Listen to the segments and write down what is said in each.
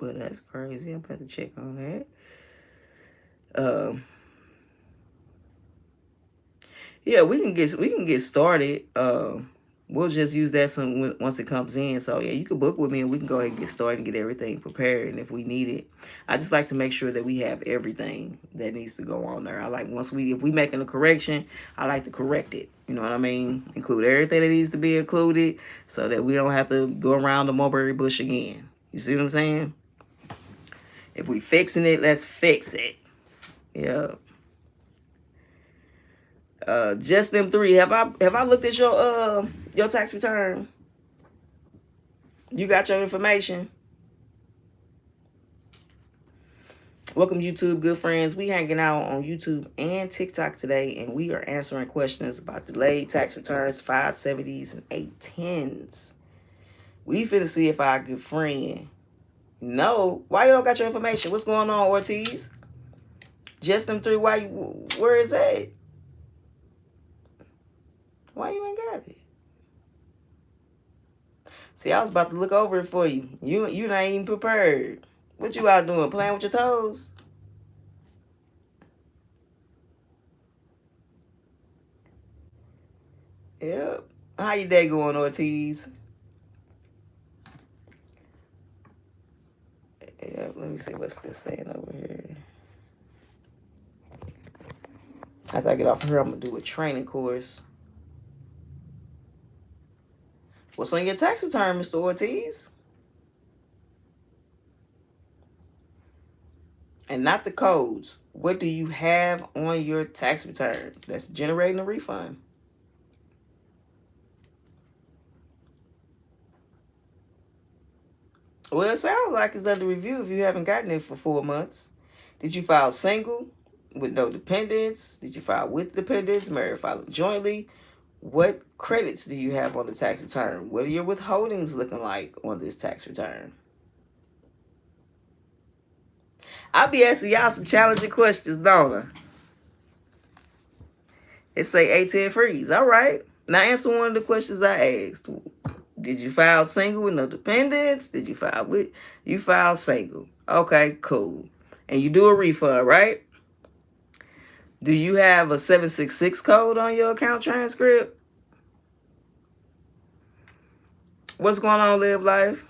Well, that's crazy. I'm about to check on that. Yeah, we can get started. We'll just use that once it comes in. So yeah, you can book with me and we can go ahead and get started and get everything prepared. And if we need it, I just like to make sure that we have everything that needs to go on there. I like if we making a correction, I like to correct it. You know what I mean? Include everything that needs to be included so that we don't have to go around the mulberry bush again. You see what I'm saying? If we fixing it, let's fix it. Yeah. Just them three. Have I looked at your tax return? You got your information? Welcome, YouTube, good friends. We hanging out on YouTube and TikTok today, and we are answering questions about delayed tax returns, 570s and 810s. We finna see if our good friend no. Why you don't got your information? What's going on, Ortiz? Just them three. Where is that? Why you ain't got it? See, I was about to look over it for you. You not even prepared. What you out doing? Playing with your toes? Yep. How your day going, Ortiz? Yep. Let me see what's this saying over here. After I get off of here, I'm gonna do a training course. What's on your tax return, Mr. Ortiz? And not the codes. What do you have on your tax return that's generating a refund? Well, it sounds like it's under review if you haven't gotten it for 4 months. Did you file single with no dependents? Did you file with dependents? Married filing jointly? What credits do you have on the tax return? What are your withholdings looking like on this tax return? I'll be asking y'all some challenging questions, don't I? It say 810 freeze. All right. Now answer one of the questions I asked. Did you file single with no dependents? Did you file single? Okay, cool. And you do a refund, right? Do you have a 766 code on your account transcript? What's going on, Live Life?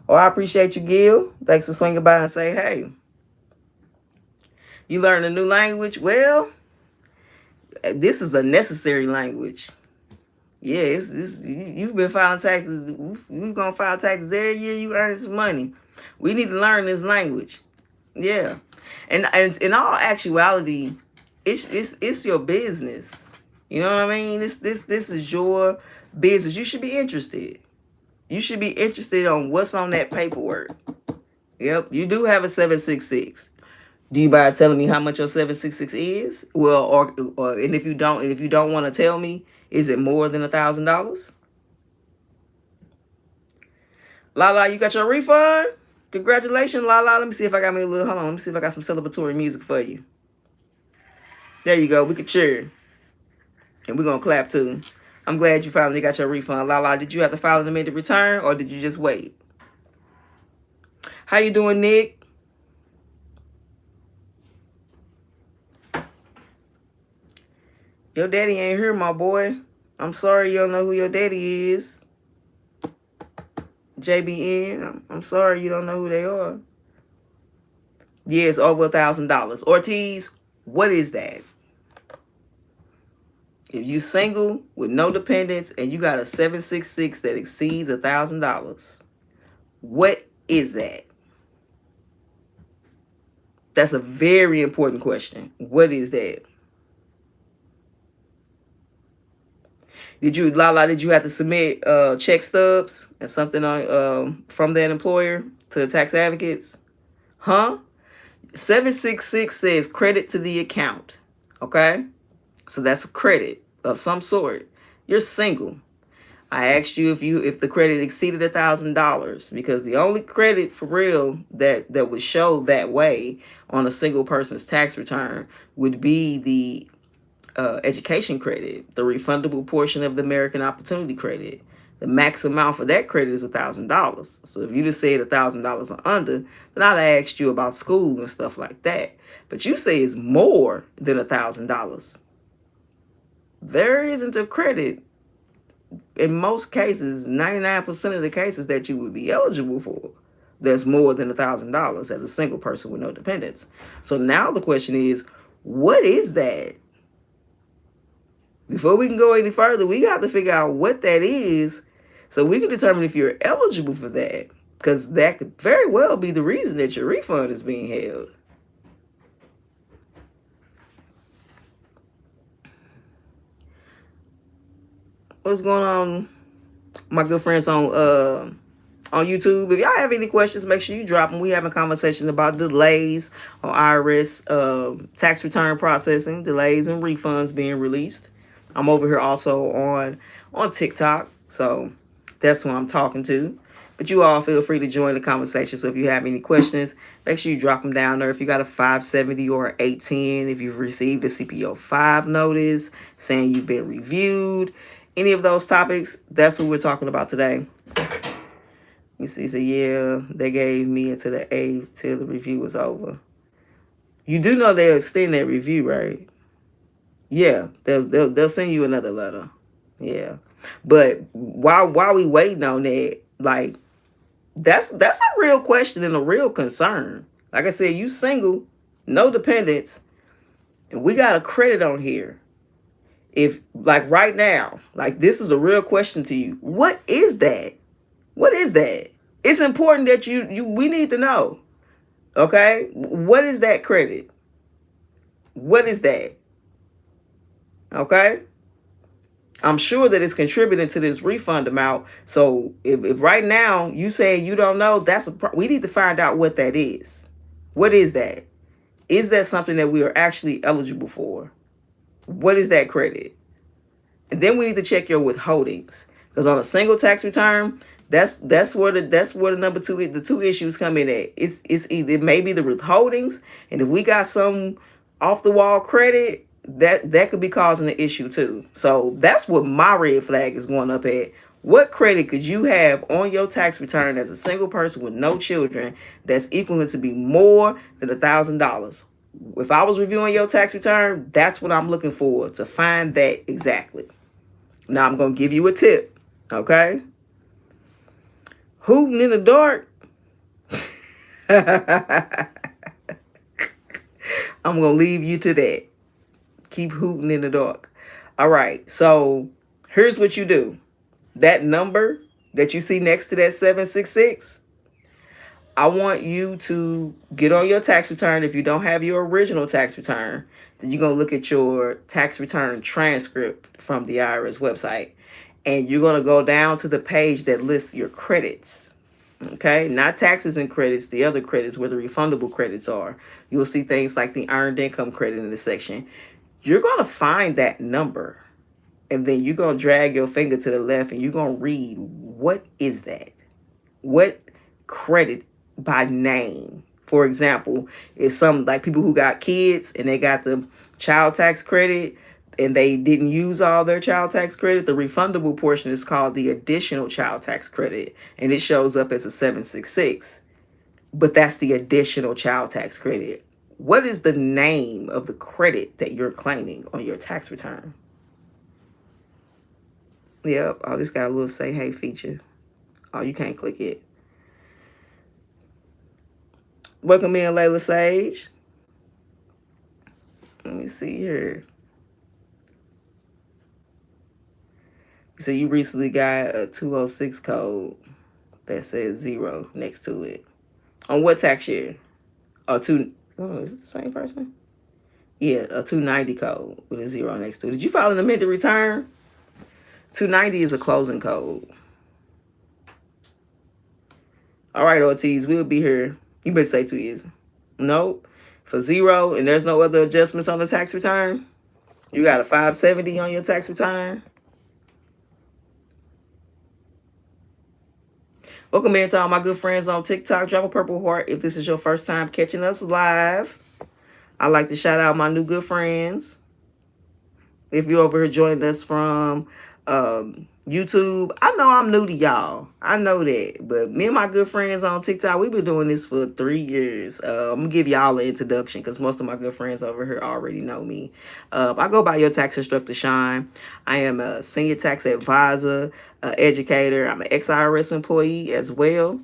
Oh, I appreciate you, Gil. Thanks for swinging by and say, hey. You learned a new language? Well, this is a necessary language. Yeah, you've been filing taxes. We're going to file taxes every year you earn some money. We need to learn this language. Yeah. And in all actuality, it's your business. You know what I mean? This is your business. You should be interested. You should be interested on what's on that paperwork. Yep, you do have a 766. Do you mind telling me how much your 766 is? Well, or and if you don't want to tell me, is it more than $1,000? Lala, you got your refund? Congratulations, Lala. Let me see if I got me a little. Hold on. Let me see if I got some celebratory music for you. There you go. We can cheer, and we're gonna clap too. I'm glad you finally got your refund, Lala. Did you have to file an amended return, or did you just wait? How you doing, Nick? Your daddy ain't here, my boy. I'm sorry you don't know who your daddy is. JBN, I'm sorry you don't know who they are. Yeah, it's over $1,000. Ortiz, what is that? If you single with no dependents and you got a 766 that exceeds $1,000, what is that? That's a very important question. What is that? Did you have to submit check stubs and something on from that employer to the tax advocates? Huh? 766 says credit to the account. Okay? So that's a credit of some sort. You're single. I asked you if the credit exceeded $1,000 because the only credit for real that would show that way on a single person's tax return would be the education credit, the refundable portion of the American Opportunity Credit. The max amount for that credit is $1,000. So if you just said $1,000 or under, then I'd asked you about school and stuff like that. But you say it's more than $1,000. There isn't a credit in most cases, 99% of the cases that you would be eligible for, there's more than $1,000 as a single person with no dependents. So now the question is, what is that? Before we can go any further, we got to figure out what that is so we can determine if you're eligible for that. Because that could very well be the reason that your refund is being held. What's going on, my good friends on YouTube? If y'all have any questions, make sure you drop them. We having conversations about delays on IRS tax return processing, delays and refunds being released. I'm over here also on TikTok, so that's who I'm talking to. But you all feel free to join the conversation. So if you have any questions, make sure you drop them down there. If you got a 570 or 810, if you've received a CPO 5 notice saying you've been reviewed, any of those topics, that's what we're talking about today. You see, so yeah, they gave me until the 8th till the review was over. You do know they'll extend that review, right? Yeah, they'll send you another letter. Yeah, but while we waiting on that, like that's a real question and a real concern. Like I said, you single, no dependents, and we got a credit on here. If like right now, like this is a real question to you. What is that? What is that? It's important that we need to know. Okay? What is that credit? What is that? Okay? I'm sure that it's contributing to this refund amount. So if right now you say you don't know, we need to find out what that is. What is that? Is that something that we are actually eligible for? What is that credit? And then we need to check your withholdings. Because on a single tax return, that's where the number two, the two issues come in at. It's either, it may be the withholdings, and if we got some off the wall credit, that could be causing an issue too. So that's what my red flag is going up at. What credit could you have on your tax return as a single person with no children that's equaling to be more than $1,000? If I was reviewing your tax return, that's what I'm looking for, to find that exactly. Now I'm going to give you a tip, okay? Hooting in the dark. I'm going to leave you to that. Keep hooting in the dark. All right, so here's what you do. That number that you see next to that 766, I want you to get on your tax return. If you don't have your original tax return, then you're going to look at your tax return transcript from the IRS website. And you're going to go down to the page that lists your credits. Okay? Not taxes and credits, the other credits where the refundable credits are. You'll see things like the earned income credit in this section. You're going to find that number. And then you're going to drag your finger to the left and you're going to read, what is that? What credit by name? For example, if some like people who got kids and they got the child tax credit and they didn't use all their child tax credit, the refundable portion is called the additional child tax credit, and it shows up as a 766. But that's the additional child tax credit. What is the name of the credit that you're claiming on your tax return? Yep, oh, this got a little say hey feature. Oh, you can't click it. Welcome in, Layla Sage. Let me see here. So you recently got a 206 code that says 0 next to it. On what tax year? Oh, is it the same person? Yeah, a 290 code with a 0 next to it. Did you file an amended return? 290 is a closing code. All right, Ortiz, we'll be here. You better say 2 years. Nope. For 0, and there's no other adjustments on the tax return? You got a 570 on your tax return? Welcome in to all my good friends on TikTok. Drop a purple heart if this is your first time catching us live. I'd like to shout out my new good friends. If you're over here joining us from YouTube. I know I'm new to y'all. I know that. But me and my good friends on TikTok, we've been doing this for 3 years. I'm going to give y'all an introduction because most of my good friends over here already know me. I go by your tax instructor, Shine. I am a senior tax advisor, educator. I'm an ex-IRS employee as well.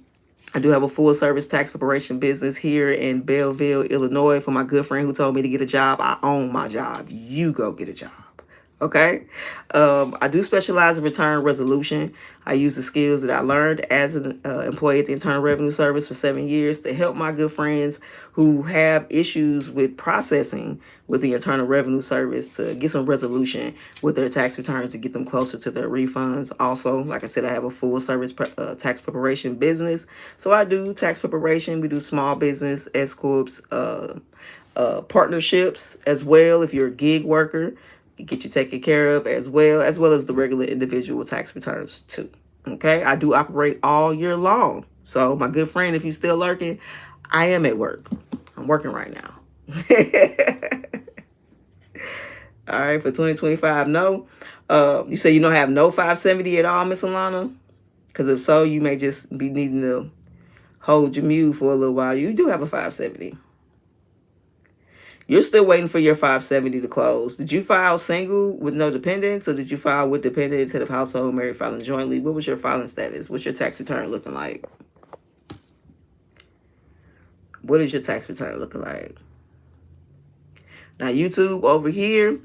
I do have a full service tax preparation business here in Belleville, Illinois. For my good friend who told me to get a job, I own my job. You go get a job. Okay. I do specialize in return resolution. I use the skills that I learned as an employee at the Internal Revenue Service for 7 years to help my good friends who have issues with processing with the Internal Revenue Service to get some resolution with their tax returns to get them closer to their refunds. Also, like I said, I have a full service tax preparation business. So I do tax preparation. We do small business, S corps, partnerships as well. If you're a gig worker, get you taken care of as well as the regular individual tax returns too. Okay, I do operate all year long. So my good friend, if you still lurking, I am at work. I'm working right now. All right, for 2025, no. You say you don't have no 570 at all, Miss Alana? Because if so, you may just be needing to hold your mule for a little while. You do have a 570. You're still waiting for your 570 to close. Did you file single with no dependents, or did you file with dependents, head of household, married, filing jointly? What was your filing status? What's your tax return looking like? What is your tax return looking like? Now, YouTube over here,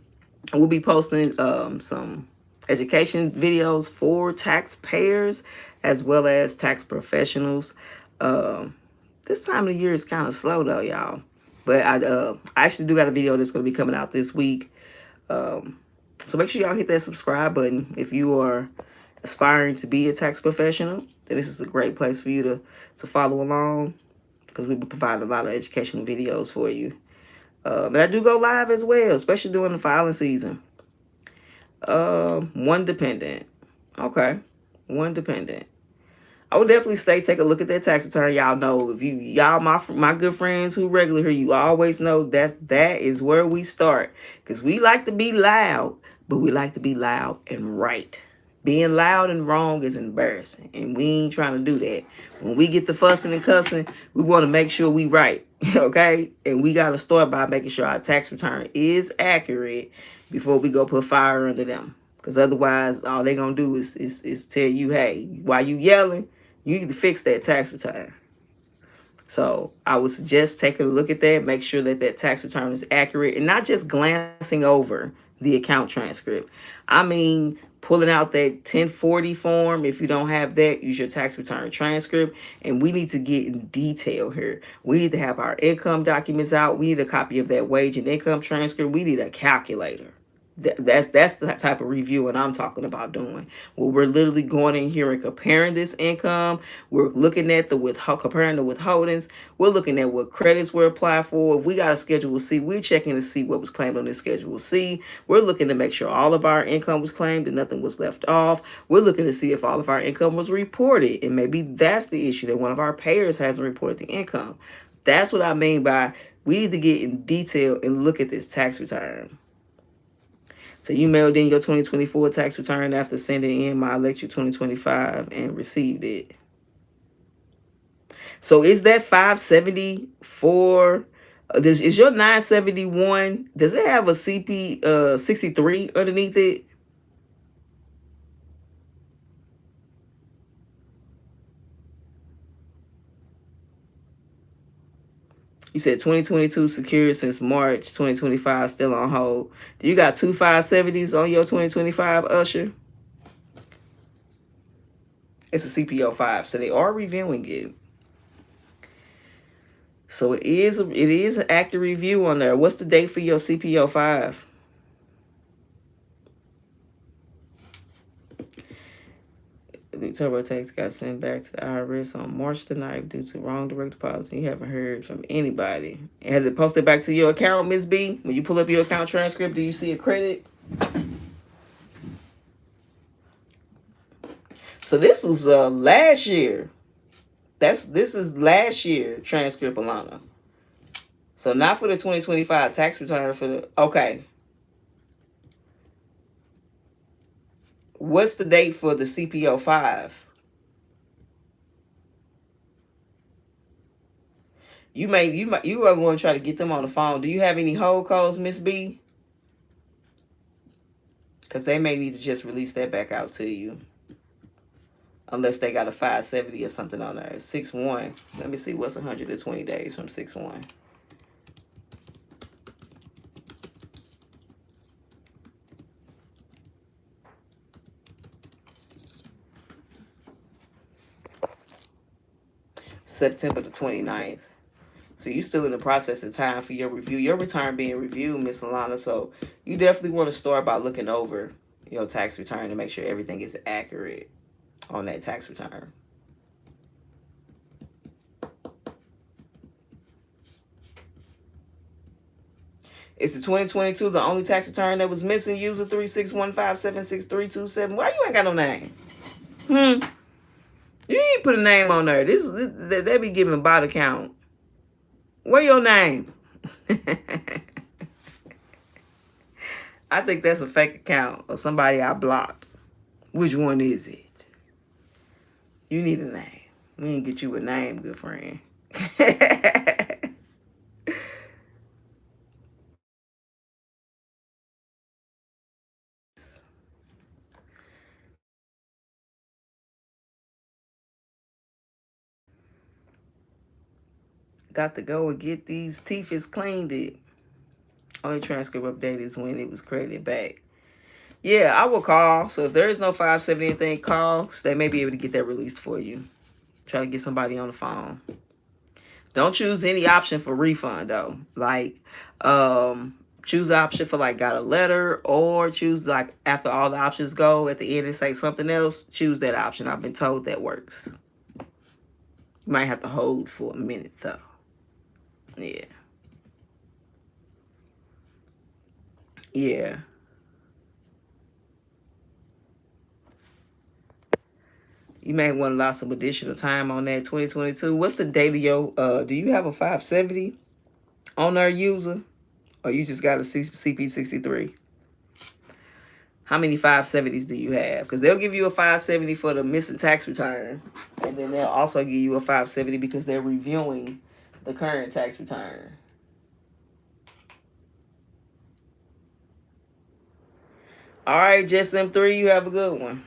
we'll be posting some education videos for taxpayers as well as tax professionals. This time of the year is kind of slow though, y'all. But I actually do got a video that's going to be coming out this week. So make sure y'all hit that subscribe button if you are aspiring to be a tax professional. Then this is a great place for you to follow along because we will provide a lot of educational videos for you. But I do go live as well, especially during the filing season. One dependent. Okay, one dependent. I would definitely say take a look at that tax return. Y'all know if y'all my good friends who regular here, you always know that is where we start. Because we like to be loud, but we like to be loud and right. Being loud and wrong is embarrassing. And we ain't trying to do that. When we get the fussing and cussing, we want to make sure we right. Okay? And we gotta start by making sure our tax return is accurate before we go put fire under them. Because otherwise all they gonna do is tell you, hey, while you yelling, you need to fix that tax return. So I would suggest taking a look at that. Make sure that that tax return is accurate and not just glancing over the account transcript. I mean, pulling out that 1040 form. If you don't have that, use your tax return transcript. And we need to get in detail here. We need to have our income documents out. We need a copy of that wage and income transcript. We need a calculator. That's the type of reviewing I'm talking about doing. Where we're literally going in here and comparing this income. We're looking at comparing the withholdings. We're looking at what credits were applied for. If we got a Schedule C, we're checking to see what was claimed on this Schedule C. We're looking to make sure all of our income was claimed and nothing was left off. We're looking to see if all of our income was reported. And maybe that's the issue, that one of our payers hasn't reported the income. That's what I mean by we need to get in detail and look at this tax return. So you mailed in your 2024 tax return after sending in my Lecture 2025 and received it. So is that 570 for, is your 971, does it have a CP 63 underneath it? You said 2022 secured since March, 2025 still on hold. Do you got two 570s on your 2025, Usher? It's a CPO 5, so they are reviewing it. So it is an active review on there. What's the date for your CPO 5? The TurboTax got sent back to the IRS on March the 9th due to wrong direct deposit. You haven't heard from anybody. Has it posted back to your account, Miss B? When you pull up your account transcript, do you see a credit? So this was last year. This is last year transcript, Alana. So not for the 2025 tax return, for the, okay. What's the date for the CPO 5? You ever want to try to get them on the phone? Do you have any hold codes, Miss B? Because they may need to just release that back out to you. Unless they got a 570 or something on there. 6-1. Let me see what's 120 days from 6-1. September the 29th. So you still in the process of time for your review. Your return being reviewed, Miss Alana. So you definitely want to start by looking over your tax return to make sure everything is accurate on that tax return. It's the 2022, the only tax return that was missing. User 3615763227. Why you ain't got no name? You ain't put a name on there. They be giving body count. Where your name? I think that's a fake account or somebody I blocked. Which one is it? You need a name. We ain't get you a name, good friend. Got to go and get these teeth is cleaned it. Only transcript update is when it was credited back. Yeah, I will call. So if there is no 570 anything, call. So they may be able to get that released for you. Try to get somebody on the phone. Don't choose any option for refund though. Like, choose the option for like got a letter, or choose like after all the options go at the end and say something else. Choose that option. I've been told that works. You might have to hold for a minute though. Yeah. Yeah. You may want to allow some additional time on that 2022. What's the date of your, do you have a 570 on our user? Or you just got a CP63? How many 570s do you have? Because they'll give you a 570 for the missing tax return. And then they'll also give you a 570 because they're reviewing the current tax return. All right, just them three. You have a good one.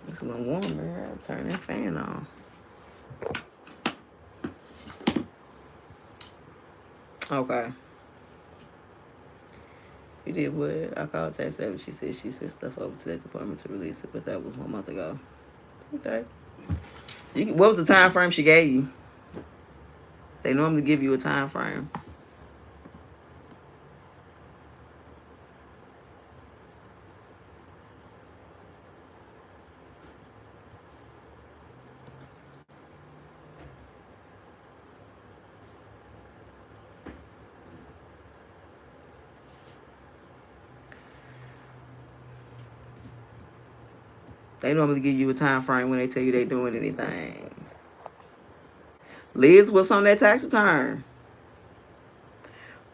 It's a little warm, man. I'll turn that fan on. Okay. You did what? I called tax service. She said she sent stuff over to that department to release it, but that was 1 month ago. Okay. What was the time frame she gave you? They normally give you a time frame. They normally give you a time frame when they tell you they're doing anything. Liz, what's on that tax return?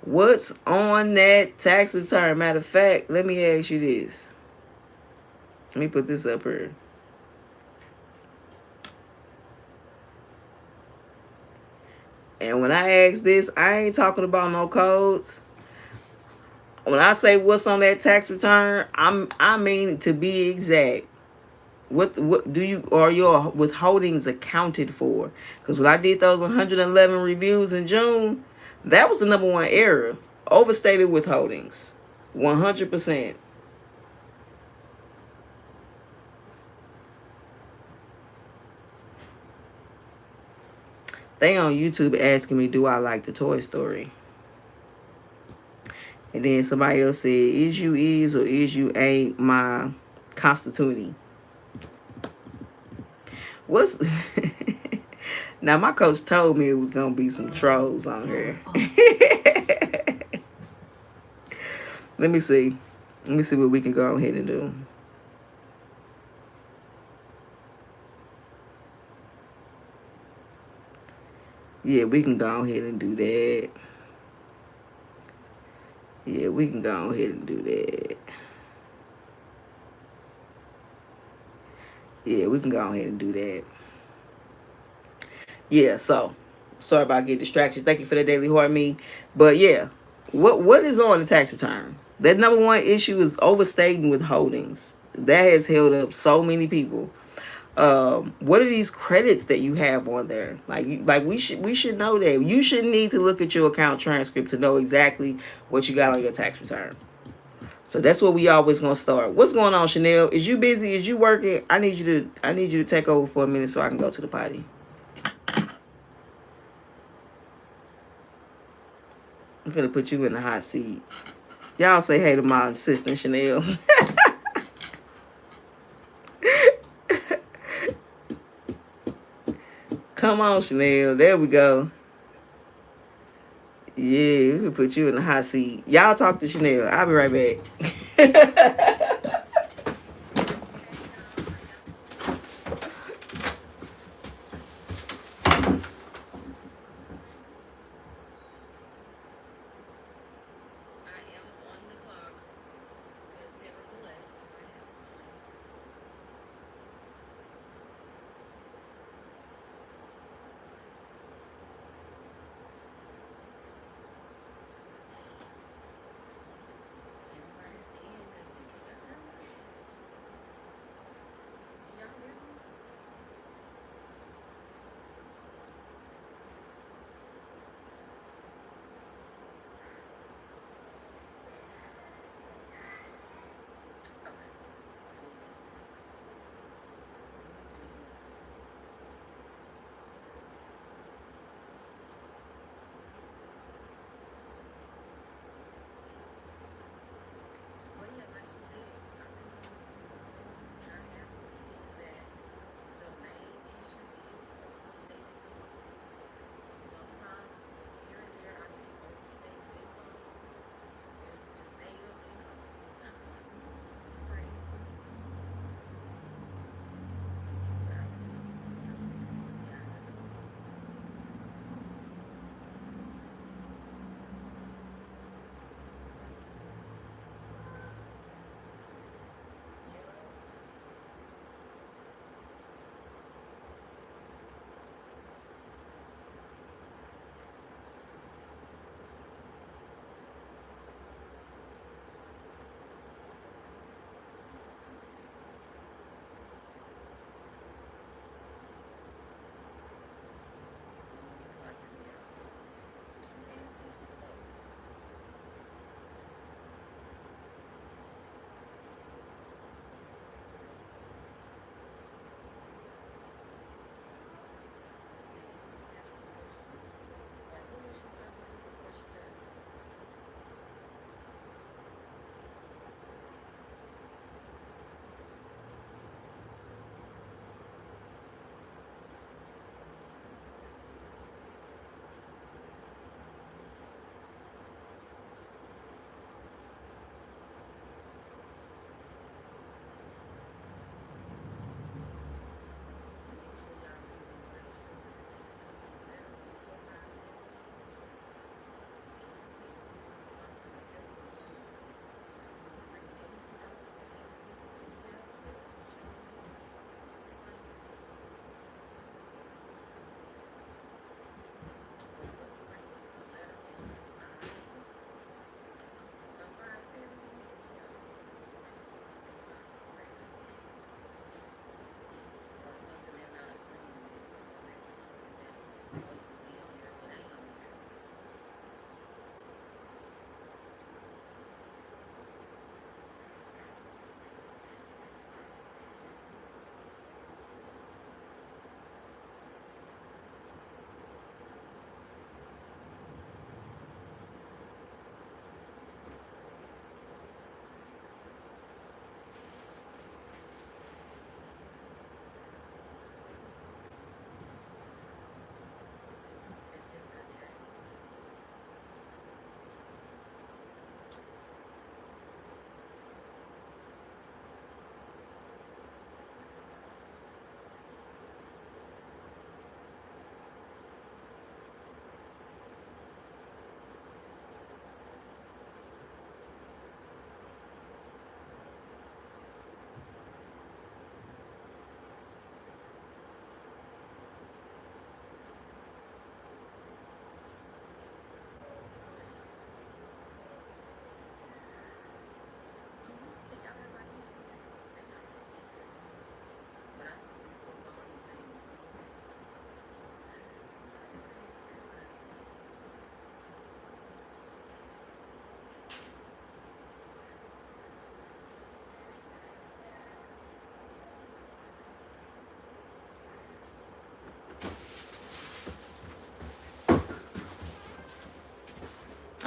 What's on that tax return? Matter of fact, let me ask you this. Let me put this up here. And when I ask this, I ain't talking about no codes. When I say what's on that tax return, I mean to be exact. What do you, are your withholdings accounted for? Because when I did those 111 reviews in June, that was the #1 error. Overstated withholdings. 100%. They on YouTube asking me, do I like the Toy Story? And then somebody else said, is you is or is you ain't my constituting? What's... Now, my coach told me it was going to be some trolls on here. Let me see. Let me see what we can go ahead and do. Yeah, we can go ahead and do that. Yeah, we can go ahead and do that. Yeah, we can go ahead and do that. Yeah, so sorry about getting distracted. Thank you for the daily heart me. But yeah, what is on the tax return? That number one issue is overstating withholdings. That has held up so many people. What are these credits that you have on there? Like we should know that. You shouldn't need to look at your account transcript to know exactly what you got on your tax return. So that's what we always gonna start. What's going on, Chanel? Is you busy? Is you working? I need you to take over for a minute so I can go to the potty. I'm gonna put you in the hot seat. Y'all say hey to my assistant Chanel. Come on, Chanel. There we go. Yeah, we can put you in the hot seat. Y'all talk to Chanel. I'll be right back.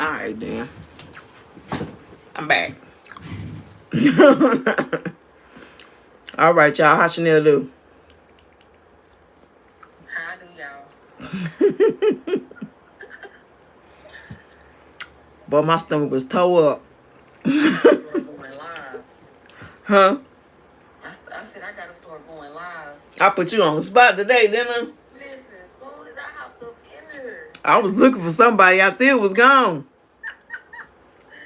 All right, then. I'm back. All right, y'all. How Chanel do? How do y'all? But my stomach was toe up. Going live. Huh? I said I gotta start going live. I put you on the spot today, didn't I? Listen, as soon as I hopped up in here, I was looking for somebody. I think it was gone.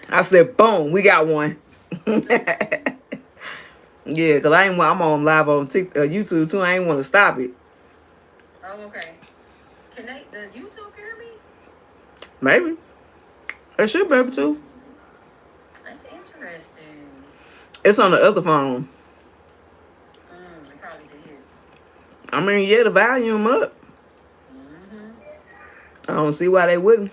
I said, boom, we got one. Yeah, because I'm on live on YouTube too. I ain't want to stop it. Oh, okay. Can they, the YouTube hear me? Maybe. They should be able to. That's interesting. It's on the other phone. They probably did. I mean, yeah, the volume up. I don't see why they wouldn't.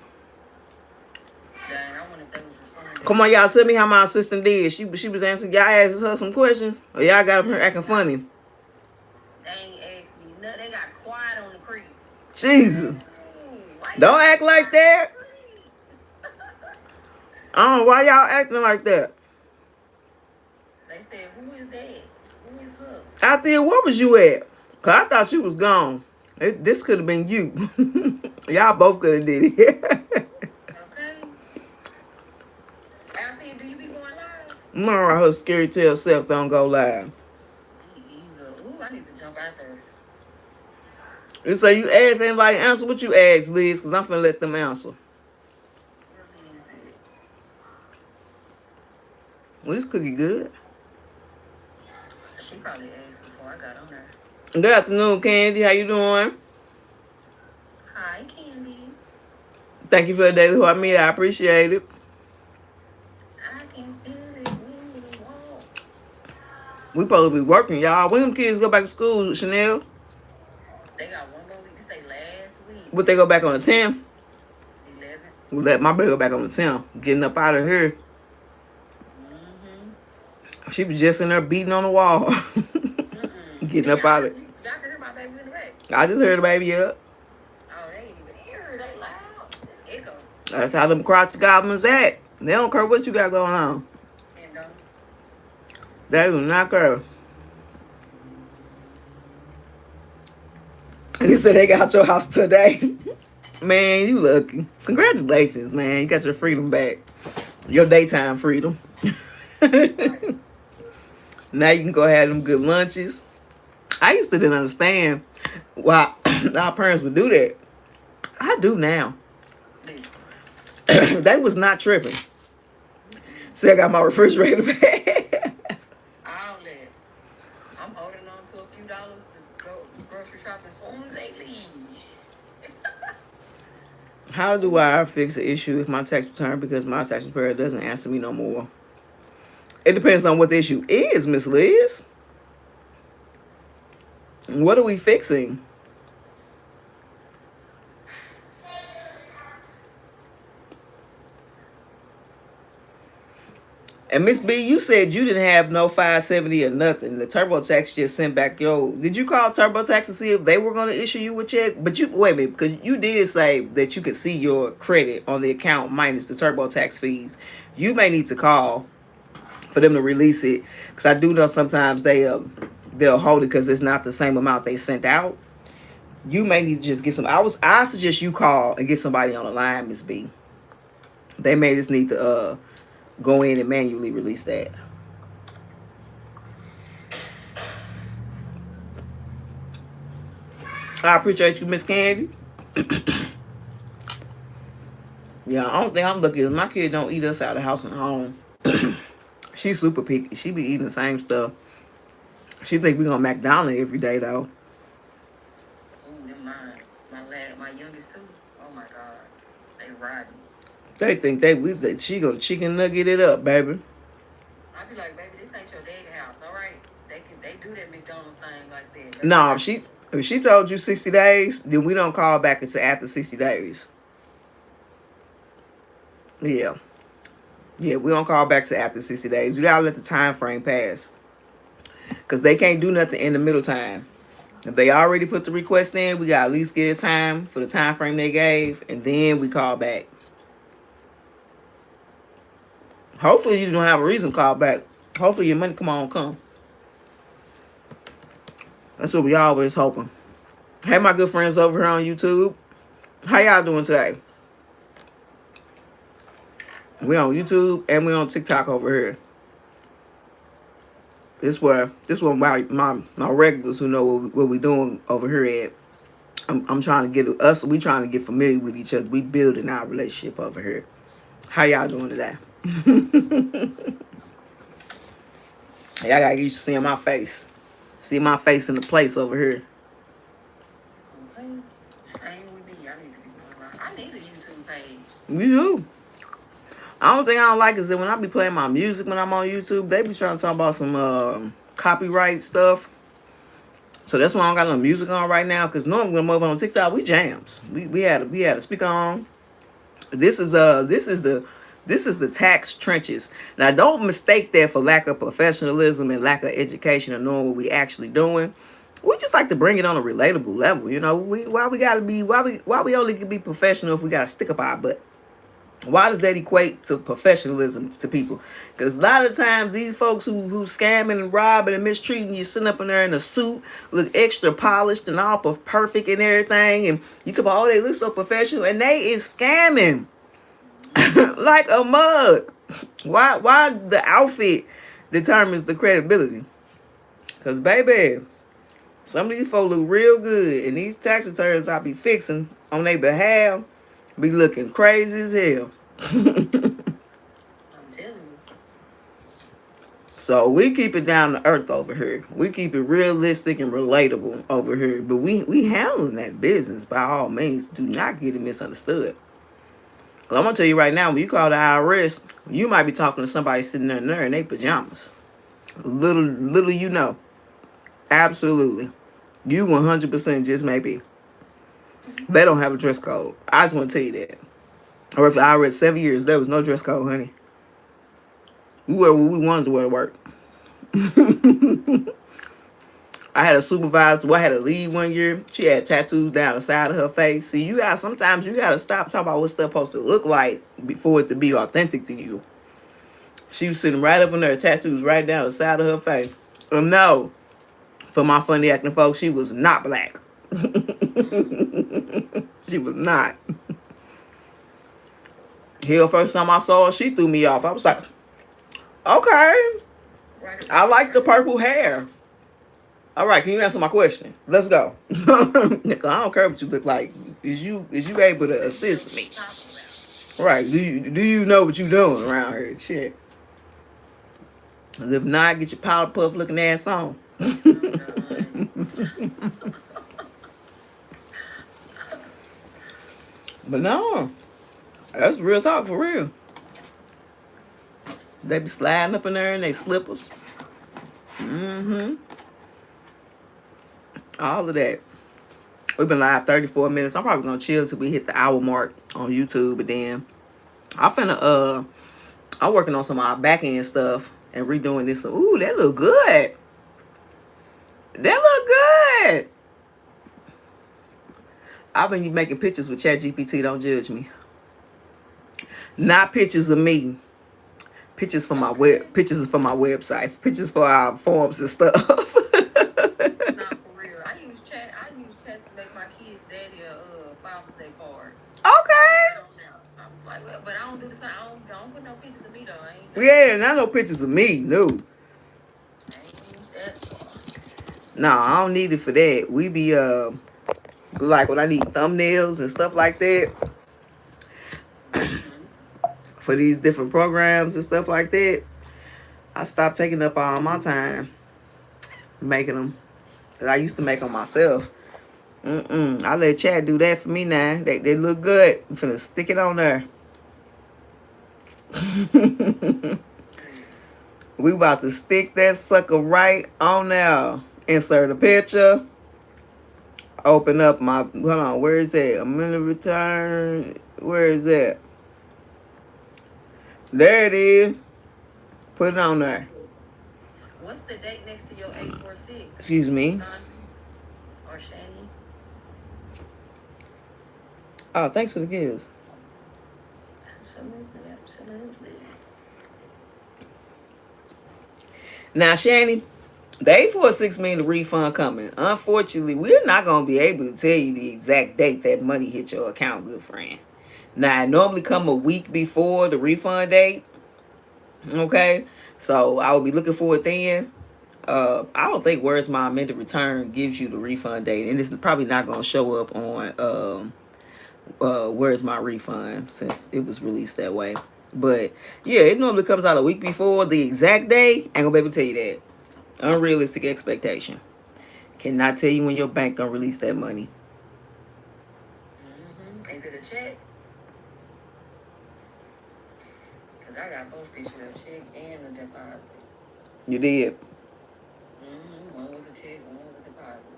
Dang, I wonder if they was responding. Come on, y'all, tell me how my assistant did. She was answering. Y'all asked her some questions, or y'all got up here acting funny. They ain't asked me nothing. They got quiet on the creek. Jesus. Don't act like that. I don't know why y'all acting like that. They said, who is that? Who is her? Out there, where was you at? Because I thought you was gone. This could have been you. Y'all both could have did it. Okay. Out there, do you be going live? No, her scary tail self don't go live. Ooh, I need to jump out there. You say you ask anybody answer what you ask, Liz, because I'm finna let them answer. Where is it? Well, this cookie good. She probably asked before I got on there. Good afternoon, Candy. How you doing? Hi, Candy. Thank you for the daily who I meet. I appreciate it. I can feel it when you walk. We supposed to be working, y'all. When them kids go back to school, Chanel? They got one more week to stay last week. Would they go back on the 10th? 11. We'll let my baby go back on the 10th. Getting up out of here. She was just in there beating on the wall. Getting up out of it. Y'all can hear my baby in the back. I just heard the baby up. Oh, they ain't even hear. They loud. It's echo. That's how them crotch goblins act. They don't care what you got going on. And They do not care. You said they got your house today. Man, you lucky. Congratulations, man. You got your freedom back. Your daytime freedom. Now you can go have them good lunches. I used to didn't understand why our parents would do that. I do now. They was not tripping. See, I got my refrigerator back. Outlet. I'm holding on to a few dollars to go grocery shopping as soon as they leave. How do I fix the issue with my tax return because my tax preparer doesn't answer me no more? It depends on what the issue is, Miss Liz. What are we fixing? And Miss B, you said you didn't have no 570 or nothing. The TurboTax just sent back Did you call TurboTax to see if they were going to issue you a check? But you wait a minute, because you did say that you could see your credit on the account minus the TurboTax fees. You may need to call for them to release it, because I do know sometimes they'll hold it because it's not the same amount they sent out. You may need to just get some. I suggest you call and get somebody on the line, Miss B. They may just need to go in and manually release that. I appreciate you, Miss Candy. Yeah, I don't think I'm lucky. My kid don't eat us out of the house and home. She's super picky. She be eating the same stuff. She think we gonna McDonald's every day though. Ooh, them mine. My youngest too. Oh my God, they riding. They think she gonna chicken nugget it up, baby. I be like, baby, this ain't your daddy house, all right? They do that McDonald's thing like that. No, if she told you 60 days, then we don't call back until after 60 days. Yeah. Yeah, we don't call back to after 60 days. You gotta let the time frame pass. Because they can't do nothing in the middle time. If they already put the request in, we got at least get time for the time frame they gave, and then we call back. Hopefully you don't have a reason to call back. Hopefully your money come. That's what we always hoping. Hey, my good friends over here on YouTube. How y'all doing today? We on YouTube and we on TikTok over here. This where my regulars who know what we doing over here at. I'm trying to get us. We trying to get familiar with each other. We building our relationship over here. How y'all doing today? Y'all gotta get used to seeing my face. See my face in the place over here. Okay. Same with me. I need a YouTube page. We do. The only thing I don't like is that when I be playing my music when I'm on YouTube, they be trying to talk about some copyright stuff. So that's why I don't got no music on right now. Cause normally when I'm over on TikTok, we jams. We had a speaker on. This is the tax trenches. Now don't mistake that for lack of professionalism and lack of education or knowing what we actually doing. We just like to bring it on a relatable level. You know, why we only can be professional if we gotta stick up our butt. Why does that equate to professionalism to people? Because a lot of times these folks who scamming and robbing and mistreating you, sitting up in there in a suit, look extra polished and all perfect and everything, and you talk about, oh, they look so professional, and they is scamming like a mug. Why the outfit determines the credibility? Because baby, some of these folks look real good, and these tax returns I be fixing on their behalf be looking crazy as hell. I'm telling you. So we keep it down to earth over here. We keep it realistic and relatable over here. But we handling that business by all means. Do not get it misunderstood. Well, I'm gonna tell you right now, when you call the IRS, you might be talking to somebody sitting there in their pajamas. Little you know. Absolutely. You 100% just may be. They don't have a dress code. I just want to tell you that. I worked for IRS 7 years. There was no dress code, honey. We wear what we wanted to wear to work. I had a supervisor. I had a lead one year. She had tattoos down the side of her face. See, sometimes you gotta stop talking about what stuff supposed to look like before it to be authentic to you. She was sitting right up in there, tattoos right down the side of her face. No, for my funny acting folks, she was not black. She was not. Hell, first time I saw her, she threw me off. I was like, okay, I like the purple hair. All right, can you answer my question? Let's go. I don't care what you look like. Is you able to assist me? Right? Do you know what you doing around here? Shit. If not, get your powder puff looking ass on. But no, that's real talk for real. They be sliding up in there in their slippers. All of that. We've been live 34 minutes. I'm probably gonna chill till we hit the hour mark on YouTube, but then I'm working on some of our back end stuff and redoing this. Ooh, that look good. That look good. I've been making pictures with ChatGPT. Don't judge me. Not pictures of me. Pictures for my pictures for my website. Pictures for our forms and stuff. Nah, for real. I use chat to make my kids' daddy a Father's Day card. Okay. I was like, well, but I don't do the same. I don't put no pictures of me though. Yeah, not no pictures of me. No. No, I don't need it for that. We be like when I need thumbnails and stuff like that. For these different programs and stuff like that, I stopped taking up all my time making them. Cause I used to make them myself. I let Chad do that for me now. They look good. I'm finna stick it on there. We about to stick that sucker right on there. Insert a picture. Open up my, hold on, where is that? I'm gonna return. Where is that? There it is. Put it on there. What's the date next to your 846? Excuse me. Or Shani? Oh, thanks for the gifts. Absolutely. Now, Shanny, the 846 mean the refund coming. Unfortunately, we're not gonna be able to tell you the exact date that money hit your account, good friend. Now, it normally come a week before the refund date. Okay, so I will be looking for it then. I don't think Where's My Amended Return gives you the refund date, and it's probably not gonna show up on Where's My Refund since it was released that way. But yeah, it normally comes out a week before the exact day. Ain't gonna be able to tell you that. Unrealistic expectation. Cannot tell you when your bank gonna release that money. Is it a check? Because I got both pictures, a check and a deposit. You did. One was a check, one was a deposit.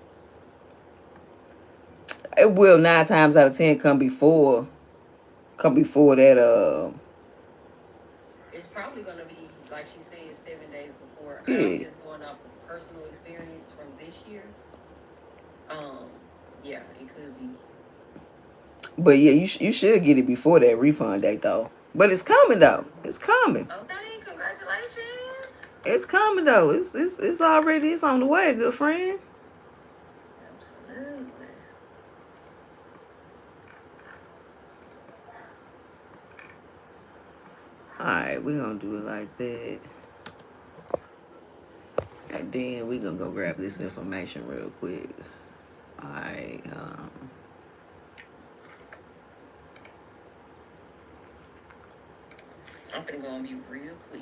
It will 9 times out of 10 come before that. It's probably gonna be like she said, 7 days before. Yeah. I'm just going off of personal experience from this year. Yeah, it could be. But yeah, you should get it before that refund date though. But it's coming though. It's coming. Okay, congratulations. It's coming though. It's already it's on the way, good friend. Absolutely. Alright, we're gonna do it like that. And then we're gonna go grab this information real quick. Alright, I'm finna go on mute real quick.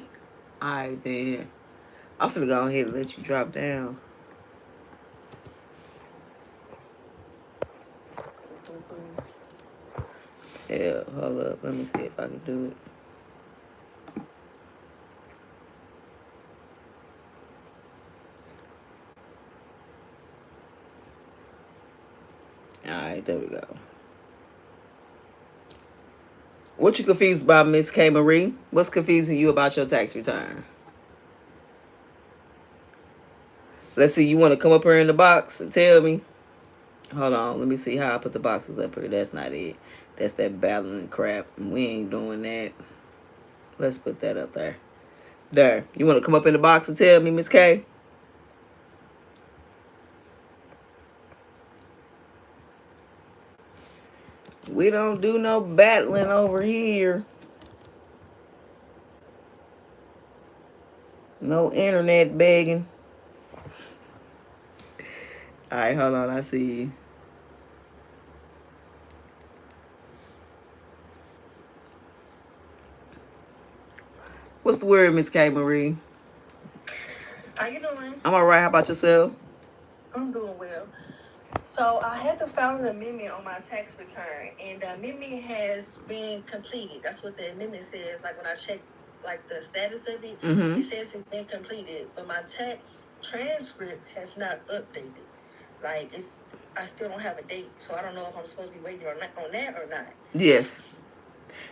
Alright then. I'm finna go ahead and let you drop down. Yeah, hold up. Let me see if I can do it. Alright, there we go. What you confused about, Miss K. Marie? What's confusing you about your tax return? Let's see, you want to come up here in the box and tell me? Hold on, let me see how I put the boxes up here. That's not it. That's that battling crap. We ain't doing that. Let's put that up there. There. You want to come up in the box and tell me, Miss K? We don't do no battling over here. No internet begging. Alright, hold on. I see you. What's the word, Miss K. Marie? How you doing? I'm alright. How about yourself? I'm doing well. So I had to file an amendment on my tax return, and the amendment has been completed. That's what the amendment says. Like when I check, like the status of it, it says it's been completed, but my tax transcript has not updated. Like I still don't have a date, so I don't know if I'm supposed to be waiting on that or not. Yes.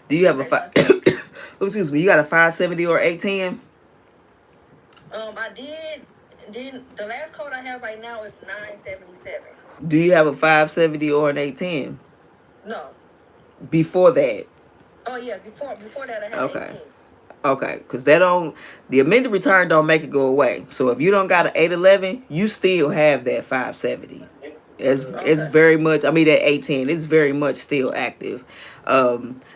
Do you have excuse me, you got a 570 or 810? I did. Then the last code I have right now is 977. Do you have a 570 or an 810? No. Before that? Oh yeah, before that I had Okay. 18. Okay, because the amended return don't make it go away. So if you don't got an 811, you still have that 570. It's very much, I mean, that 810, it's very much still active.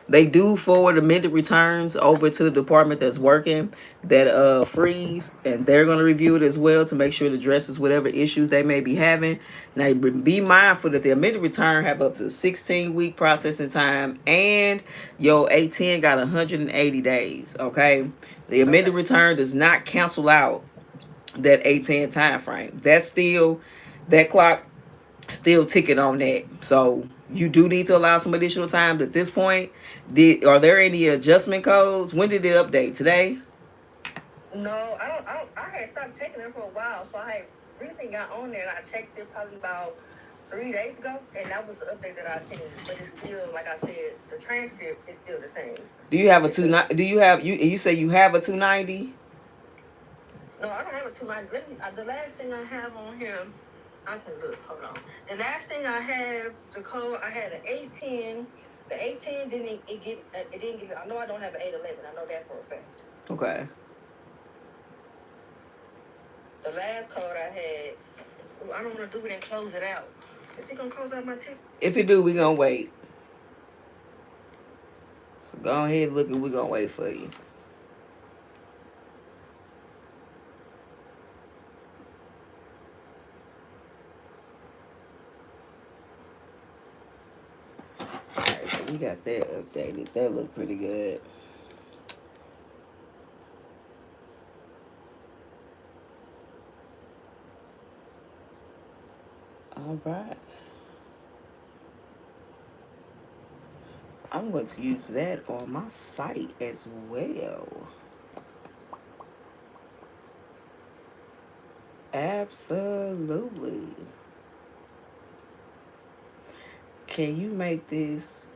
They do forward amended returns over to the department that's working that freeze, and they're going to review it as well to make sure it addresses whatever issues they may be having. Now, be mindful that the amended return have up to 16-week processing time, and your 810 got 180 days, okay? The amended return does not cancel out that 810 time frame. That's still, that clock still ticking on that. So you do need to allow some additional time. At this point, are there any adjustment codes? When did it update? Today? No, I don't. I had stopped checking it for a while, so I had recently got on there and I checked it probably about 3 days ago, and that was the update that I seen. But it's still, like I said, the transcript is still the same. Do you have a 290? Do you have you say you have a 290? No, I don't have a 290. Let me. The last thing I have on here, I can look. Hold on. The last thing I have, the code, I had an 810. The 810 didn't get. I know I don't have an 811. I know that for a fact. Okay. the last code I had, I don't want to do it and close it out. Is it gonna close out my tip? If it do, we gonna wait. So go ahead and look and we gonna wait for you. Alright, so we got that updated. That look pretty good. All right. I'm going to use that on my site as well. Absolutely. Can you make this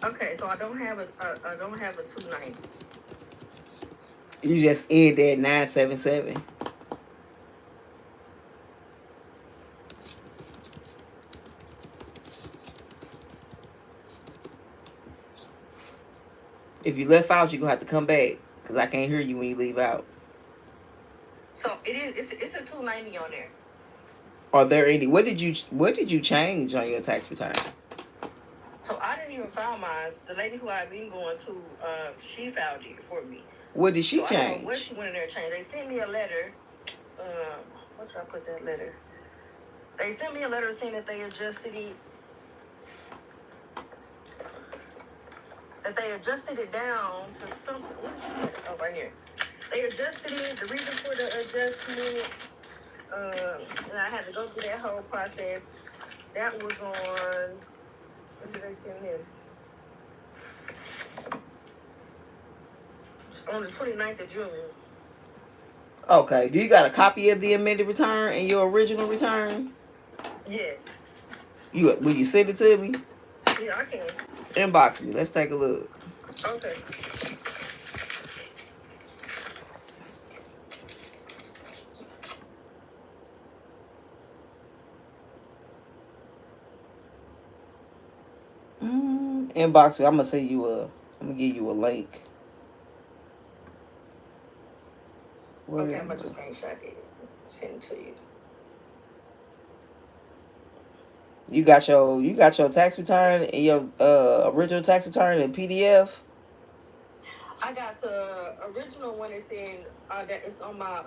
Okay, so I don't have a 290. you just end at 977? If you left out, you're gonna have to come back because I can't hear you when you leave out. So it's a 290 on there. Are there any what did you change on your tax return? So I didn't even file mine. The lady who I've been going to, she filed it for me. What did she so change? I don't know what she went in there and changed. They sent me a letter. What did I put that letter? They sent me a letter saying that they adjusted it. That they adjusted it down to something. What is that? Oh, right here. They adjusted it. The reason for the adjustment, and I had to go through that whole process. That was on. When did they send this? On the 29th of June. Okay. Do you got a copy of the amended return and your original return? Yes. Will you send it to me? Yeah, I can. Inbox me. Let's take a look. Okay. Inbox me. I'm gonna give you a link. Okay, I'm about to screenshot it. Send it to you. You got your tax return and your original tax return in PDF. I got the original one that's in that it's on my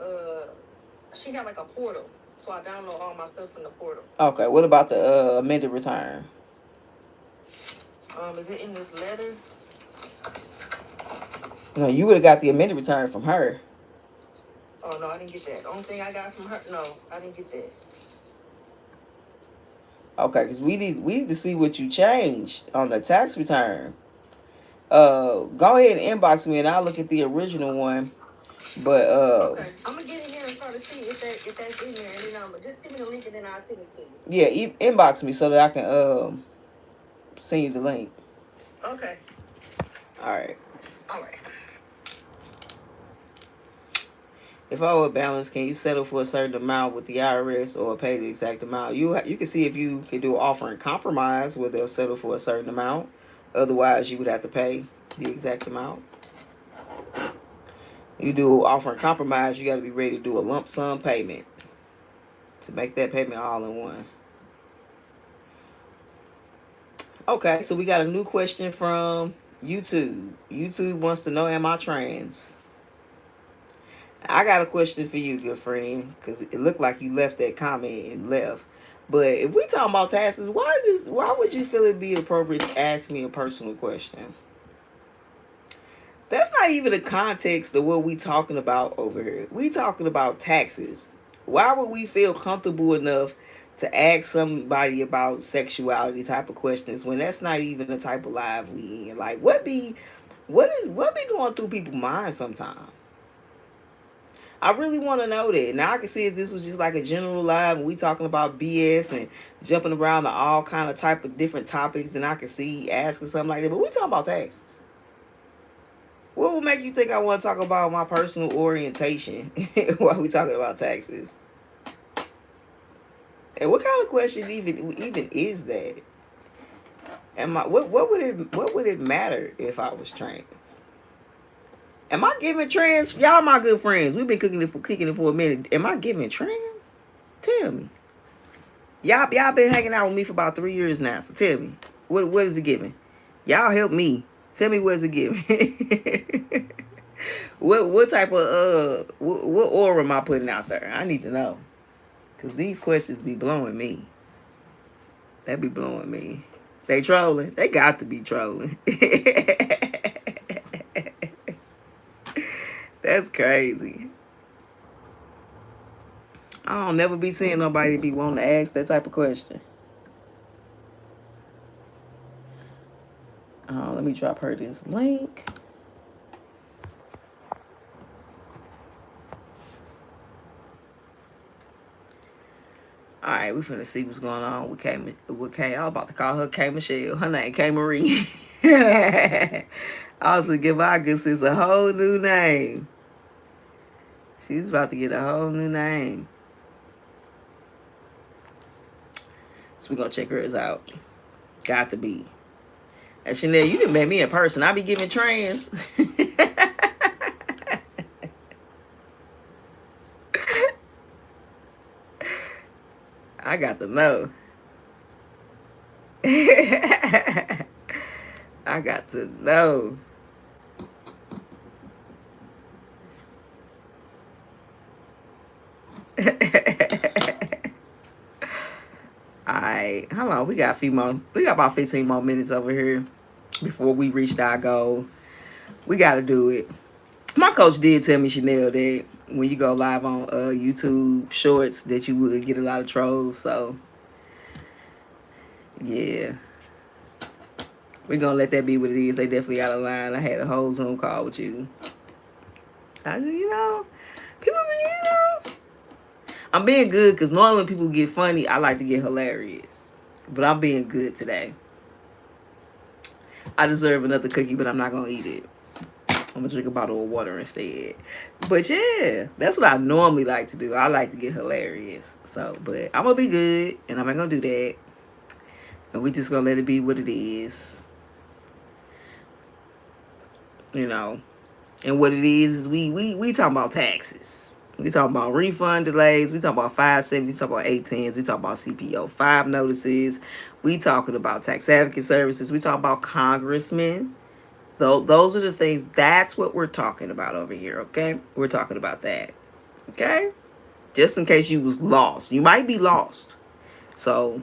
she got like a portal. So I download all my stuff from the portal. Okay, what about the amended return? Is it in this letter? No, you would have got the amended return from her. Oh no, I didn't get that. The only thing I got from her, no, I didn't get that. Okay, because we need to see what you changed on the tax return. Go ahead and inbox me and I'll look at the original one. But okay, I'm gonna get in here and try to see if that's in there, and then just send me the link and then I'll send it to you. Yeah, inbox me so that I can send you the link. Okay. All right. All right. If I owe a balance, can you settle for a certain amount with the IRS or pay the exact amount? You can see if you can do an offer and compromise where they'll settle for a certain amount. Otherwise, you would have to pay the exact amount. You do offer and compromise, you got to be ready to do a lump sum payment to make that payment all in one. Okay, so we got a new question from YouTube. YouTube wants to know, am I trans? I got a question for you, good friend, because it looked like you left that comment and left. But if we talking about taxes, why would you feel it'd be appropriate to ask me a personal question? That's not even the context of what we talking about over here. We talking about taxes. Why would we feel comfortable enough to ask somebody about sexuality type of questions when that's not even the type of live we in? Like, what be going through people's minds sometimes? I really want to know that. Now I can see if this was just like a general live and we talking about BS and jumping around to all kind of type of different topics, then I can see asking something like that. But we talking about taxes. What would make you think I want to talk about my personal orientation while we talking about taxes? And what kind of question even is that? Am I what would it matter if I was trans? Am I giving trans? Y'all my good friends. We've been kicking it for a minute. Am I giving trans? Tell me. Y'all been hanging out with me for about 3 years now. So tell me, what is it giving? Y'all help me. Tell me what is it giving? what type of what aura am I putting out there? I need to know. Cause these questions be blowing me. They be blowing me. They trolling. They got to be trolling. That's crazy. I don't never be seeing nobody be wanting to ask that type of question. Let me drop her this link. All right, we finna see what's going on with K. I was about to call her K Michelle. Her name K Marie. I was gonna give our good sis a whole new name. She's about to get a whole new name. So we gonna check hers out. Got to be. And Chanel, you done met me in person. I be giving trans. I got to know. I got to know. Alright, hold on. We got about 15 more minutes over here before we reach our goal. We gotta do it. My coach did tell me, Chanel, that when you go live on YouTube Shorts, that you would get a lot of trolls. So, yeah, we're gonna let that be what it is. They definitely got a line. I had a whole Zoom call with you. People be, I'm being good because normally when people get funny, I like to get hilarious. But I'm being good today. I deserve another cookie, but I'm not gonna eat it. I'm gonna drink a bottle of water instead. But yeah, that's what I normally like to do. I like to get hilarious. So, but I'm gonna be good, and I'm not gonna do that. And we just gonna let it be what it is. And what it is we talking about taxes. We talking about refund delays. We talking about 570s. We talking about 810s. We talking about CPO 5 notices. We talking about tax advocate services. We talking about congressmen. Those are the things. That's what we're talking about over here, okay? We're talking about that, okay? Just in case you was lost. You might be lost. So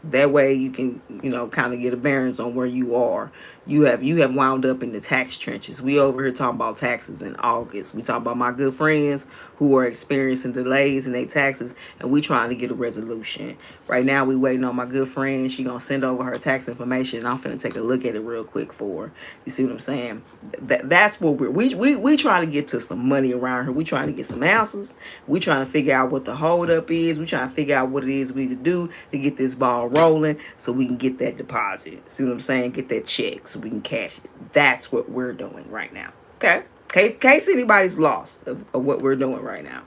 that way you can, kind of get a bearings on where you are. You have wound up in the tax trenches. We over here talking about taxes in August. We talking about my good friends who are experiencing delays in their taxes, and we trying to get a resolution. Right now we waiting on my good friend. She gonna send over her tax information, and I'm finna take a look at it real quick for her. You see what I'm saying? That's what we trying to get to some money around here. We trying to get some answers. We trying to figure out what the holdup is. We trying to figure out what it is we could do to get this ball rolling so we can get that deposit. See what I'm saying? Get that check so we can cash it. That's what we're doing right now. Okay? In case anybody's lost of what we're doing right now.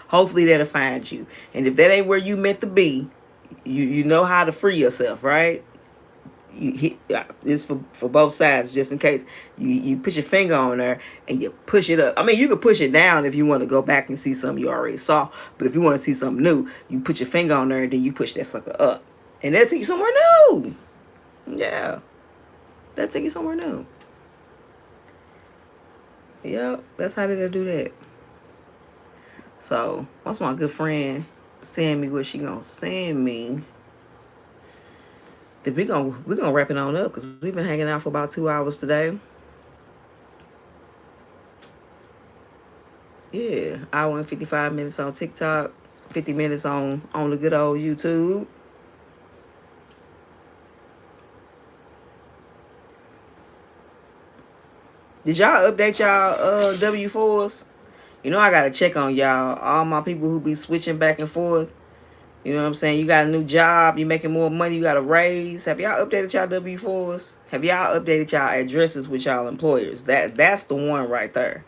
Hopefully that'll find you. And if that ain't where you meant to be, you know how to free yourself, right? You hit this for both sides, just in case you put your finger on there and you push it up. I mean, you can push it down if you want to go back and see something you already saw, but if you want to see something new, you put your finger on there and then you push that sucker up, and that'll take you somewhere new. Yeah, that'll take you somewhere new. Yep, that's how they'll do that. So once my good friend send me what she gonna send me, then we're gonna wrap it on up because we've been hanging out for about 2 hours today. Yeah, hour and 55 minutes on TikTok, 50 minutes on the good old YouTube. Did y'all update y'all W4s? I gotta check on y'all. All my people who be switching back and forth. You know what I'm saying? You got a new job, you making more money, you got a raise. Have y'all updated y'all W4s? Have y'all updated y'all addresses with y'all employers? That's the one right there.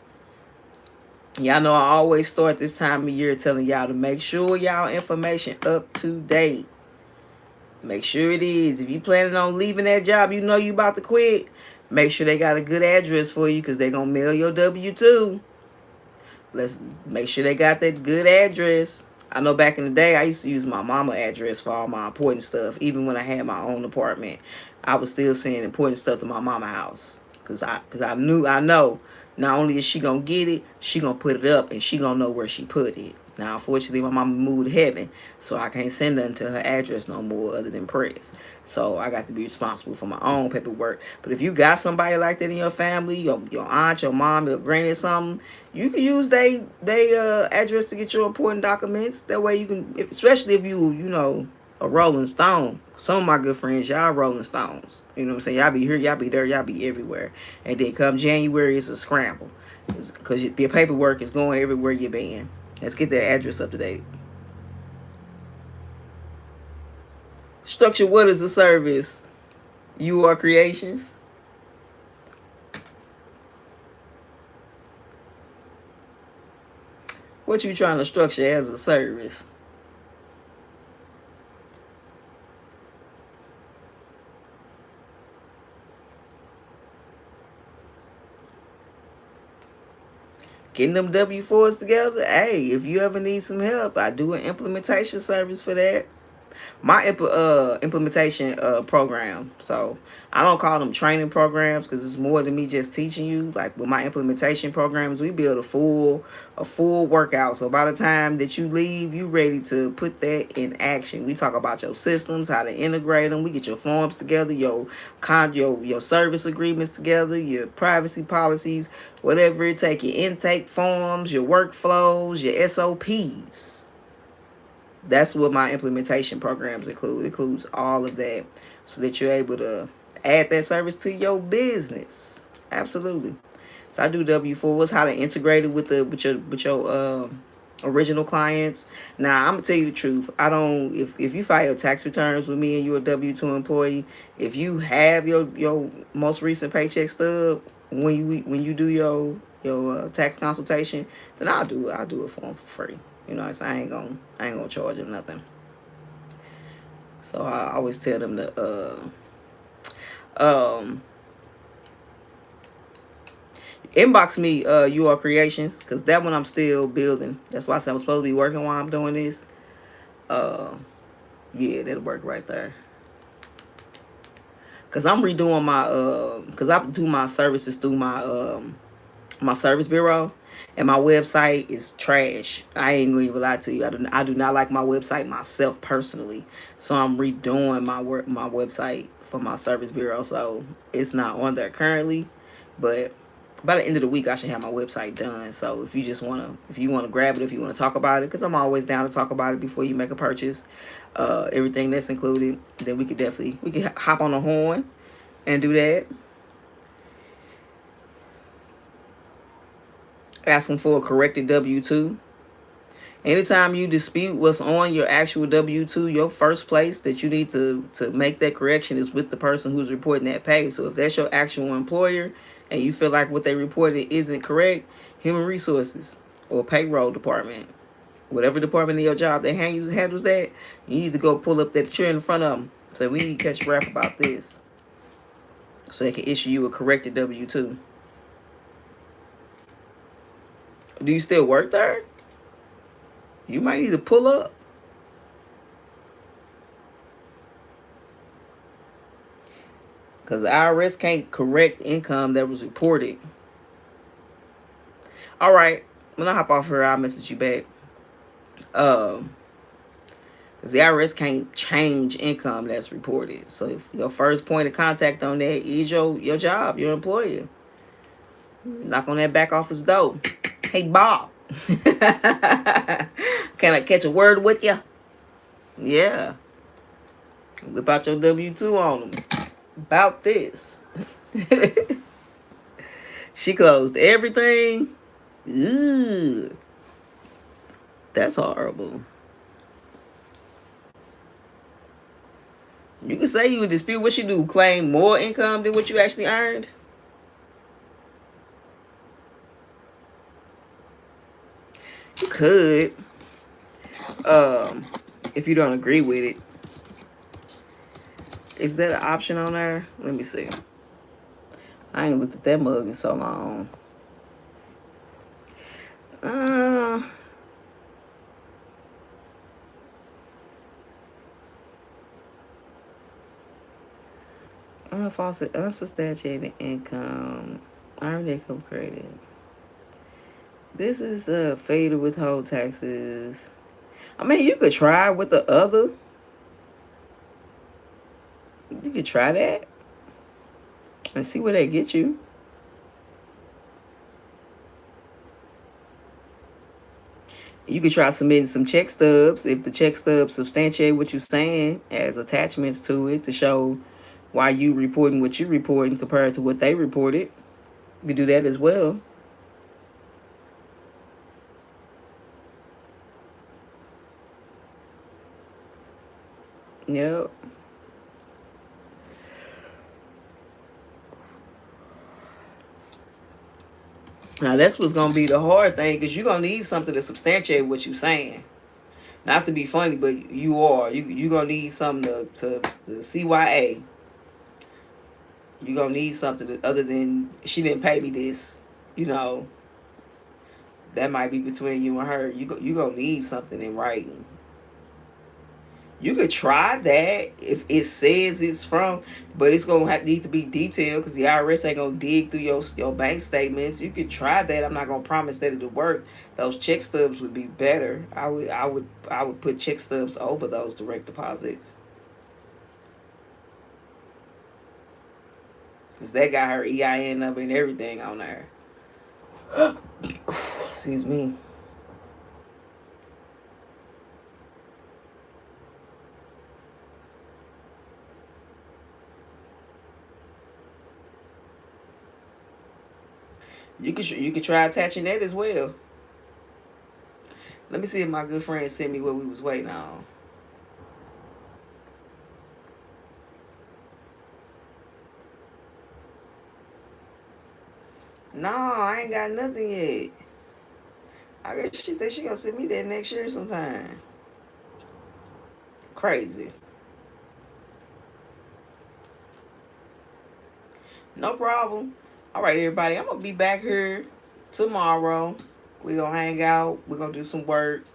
Y'all know I always start this time of year telling y'all to make sure y'all information up to date. Make sure it is. If you planning on leaving that job, you know you about to quit. Make sure they got a good address for you because they're going to mail your W-2. Let's make sure they got that good address. I know back in the day, I used to use my mama address for all my important stuff. Even when I had my own apartment, I was still sending important stuff to my mama house. Cause I know, not only is she gonna get it, she gonna put it up and she gonna know where she put it. Now, unfortunately, my mama moved to heaven, so I can't send nothing to her address no more other than prayers. So I got to be responsible for my own paperwork. But if you got somebody like that in your family, your aunt, your mom, your granny, or something, you can use they address to get your important documents. That way you can, especially if you know a Rolling Stone. Some of my good friends, y'all Rolling Stones. You know what I'm saying? Y'all be here, y'all be there, y'all be everywhere. And then come January, it's a scramble. Because your paperwork is going everywhere you've been. Let's get that address up to date. Structure what is a service? You are creations. What you trying to structure as a service? Getting them W-4s together. Hey, if you ever need some help, I do an implementation service for that. My implementation program. So I don't call them training programs because it's more than me just teaching you. Like with my implementation programs, we build a full workout. So by the time that you leave, you ready to put that in action. We talk about your systems, how to integrate them. We get your forms together, your service agreements together, your privacy policies, whatever it takes, your intake forms, your workflows, your SOPs. That's what my implementation programs include. It includes all of that so that you're able to add that service to your business. Absolutely. So I do W-4s, how to integrate it with your original clients. Now I'm gonna tell you the truth. I don't if you file your tax returns with me and you're a W-2 employee, if you have your most recent paycheck stub when you do your tax consultation, then I'll do it for them for free. You know, so I ain't gonna charge them nothing. So I always tell them to inbox me your creations, because that one I'm still building. That's why I said I'm supposed to be working while I'm doing this. Yeah, that'll work right there. Cause I'm redoing my cause I do my services through my service bureau, and my website is trash. I ain't gonna even lie to you. I do not like my website myself personally. So I'm redoing my website for my service bureau. So it's not on there currently, but by the end of the week I should have my website done. So if you wanna grab it, if you wanna talk about it, because I'm always down to talk about it before you make a purchase, everything that's included, then we could hop on the horn and do that. Asking for a corrected W-2. Anytime you dispute what's on your actual W-2, your first place that you need to make that correction is with the person who's reporting that pay. So if that's your actual employer and you feel like what they reported isn't correct, human resources or payroll department, whatever department of your job that handles that, you need to go pull up that chair in front of them. So we need to catch a rap about this, so they can issue you a corrected W-2. Do you still work there? You might need to pull up. Because the IRS can't correct income that was reported. All right. When I hop off here, I'll message you back. Because the IRS can't change income that's reported. So if your first point of contact on that is your job, your employer. Knock on that back office door. Hey, Bob. Can I catch a word with you? Yeah. Whip out your W-2 on them. About this. She closed everything. Ooh. That's horrible. You can say you would dispute what she do. Claim more income than what you actually earned. could, if you don't agree with it. Is that an option on there? Let me see. I ain't looked at that mug in so long. Unsubstantiated income, earned income credit. This is a failure to withhold taxes. I mean, you could try with the other. You could try that and see where they get you. You could try submitting some check stubs if the check stubs substantiate what you're saying as attachments to it to show why you reporting what you reporting compared to what they reported. You could do that as well. Yep. Now that's what's gonna be the hard thing, because you're gonna need something to substantiate what you're saying. Not to be funny, but you are. You gonna need something to the CYA. You gonna need something other than she didn't pay me this. You know, that might be between you and her. You gonna need something in writing. You could try that if it says it's from, but it's gonna need to be detailed because the IRS ain't gonna dig through your bank statements. You could try that. I'm not gonna promise that it'll work. Those check stubs would be better. I would put check stubs over those direct deposits, because they got her EIN number and everything on there. Excuse me. You could try attaching that as well. Let me see if my good friend sent me what we was waiting on. No, I ain't got nothing yet. I guess she think she gonna send me that next year sometime. Crazy. No problem. All right, everybody. I'm gonna be back here tomorrow. We're gonna hang out. We're gonna do some work.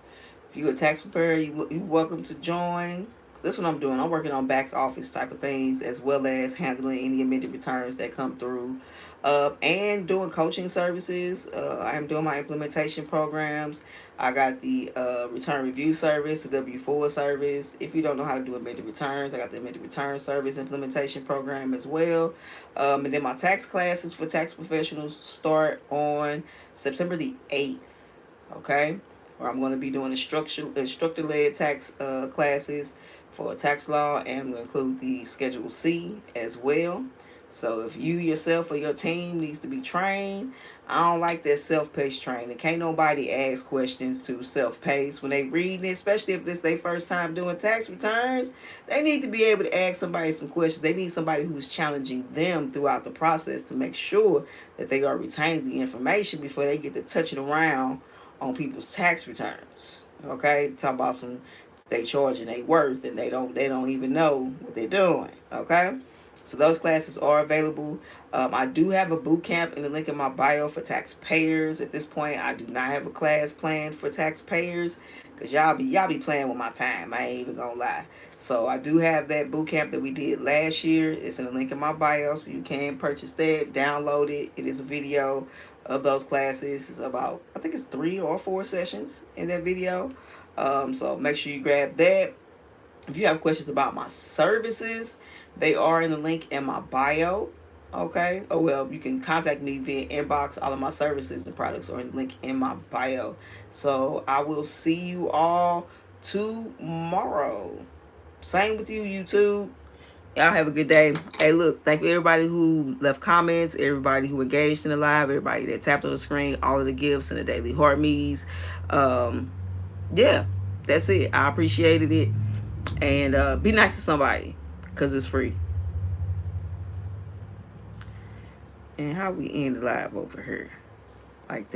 If you're a tax preparer, you're welcome to join. That's what I'm doing. I'm working on back office type of things, as well as handling any amended returns that come through, and doing coaching services. I am doing my implementation programs. I got the return review service, the W-4 service. If you don't know how to do amended returns, I got the amended return service implementation program as well. And then my tax classes for tax professionals start on September the 8th. Okay, where I'm going to be doing instructor-led tax classes for tax law, and I'm going to include the Schedule C as well. So if you yourself or your team needs to be trained, I don't like that self-paced training. Can't nobody ask questions to self-pace when they reading it, especially if this their first time doing tax returns. They need to be able to ask somebody some questions. They need somebody who's challenging them throughout the process to make sure that they are retaining the information before they get to touching around on people's tax returns. Okay, talk about some they charging they worth and they don't even know what they're doing. Okay, so those classes are available. I do have a boot camp in the link in my bio for taxpayers. At this point, I do not have a class planned for taxpayers because y'all be playing with my time. I ain't even gonna lie. So I do have that boot camp that we did last year. It's in the link in my bio, so you can purchase that, download it. It is a video of those classes. It's about, I think it's 3 or 4 sessions in that video. So make sure you grab that. If you have questions about my services, they are in the link in my bio. Okay. Oh, well, you can contact me via inbox. All of my services and products are in the link in my bio. So I will see you all tomorrow. Same with you, YouTube. Y'all have a good day. Hey, look, thank you everybody who left comments, everybody who engaged in the live, everybody that tapped on the screen, all of the gifts and the daily heart me's. Yeah, that's it. I appreciated it. And be nice to somebody, because it's free. And how we end the live over here like that.